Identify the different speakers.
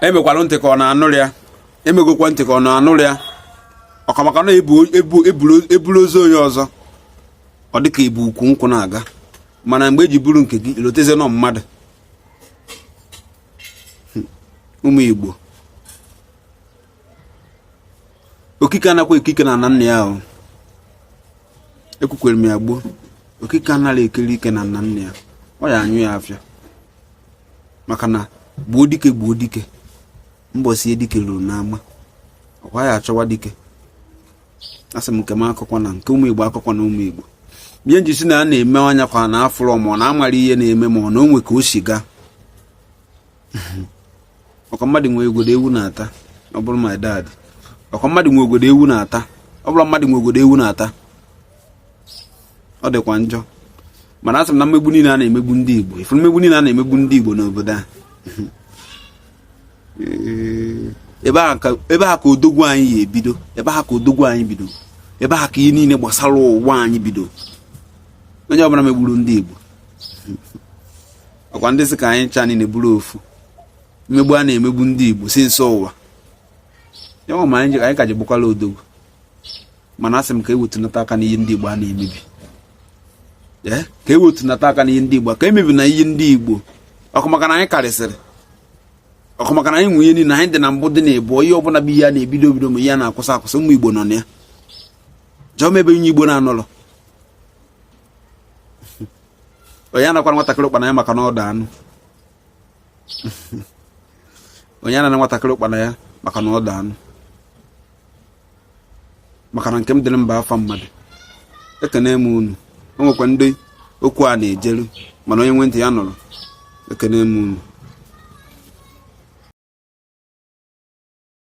Speaker 1: emekwalụ ntị ka ọ na-anụrụ ya emegokwa ntị ka ọ na-anụrụ ya ọka maka na eburu ozu onye ọzọ ọ dịka ibu ukwu nkwụ na-aga mana mgbe eji buru nke gị iloteze nọ mmadụ ụmụ Igbo okike anakwa ekike na nna ya ahụ ekwukwere m ya gboo okike anaghị ekiri ike na nna ya ọ ya anyụ ya afịa maka na gbuo dike mbọsi dike lụrụ n'ama ọkwa ya achọwa dike asị m nke m akụkọ na nke ụmụ Igbo akụkọ na ụmụ Igbo ihe njisi na a na-eme anya kwa na afụrọ ma ọ na-amara ihe na-eme ma ọ na onwe ka o si gaa ọkwa mmadụ nwe ogodo ewu na-ata ọ bụrụ my dad ọkwa mmadụ nwe ogodo ewu na-ata ọ bụrụ mmadụ nwe ogodo ewu na-ata ọ dịkwa njọ mana asị m na mmegbu niile a na-emegbu ndị Igbo ifuru mmegbu niile a na-emegbu ndị Igbo n'obodo a ebe a ka odogwu anyị ya ebido ebe a ka odogwu anyị bido ebe a ka ihe niile gbasara ụwa anyị bido onye ọbụla megburu ndị Igbo ọkwa ndị sị ka anyị cha niile bụrụ ofu mmegbu a na-emegbu ndị Igbo si nso ụwa ya nwa ma anyị ka ji gbukwala odogwu mana asị m ka ewetunata aka n'ihe ndị Igbo a na-emebi ka ewetunata aka n'ihe ndị Igbo ka emebi na ihe ndị Igbo ọkụ maka na anyị karịsịrị ọkụ maka na anyị nwe ihe niile anyị dị na mbụ dị na-ebu ihe ọbụla bụ ihe a na-ebido ma ihe a na-akwụsị akwụsị ụmụ Igbo nọ na ya jọọ mebe onye Igbo na-anọlọ onye anakwara nwatakịrị ụkpana ya maka na ọ da anụ onye ana na nwatakịrị ụkpana ya maka na ọ da anụ maka na nke m dịrị mba afa mmadụ ekene m unu o nwekwa ndị okwu a na-ejeru mana onye nwe ntị ya nụrụ ekene m unu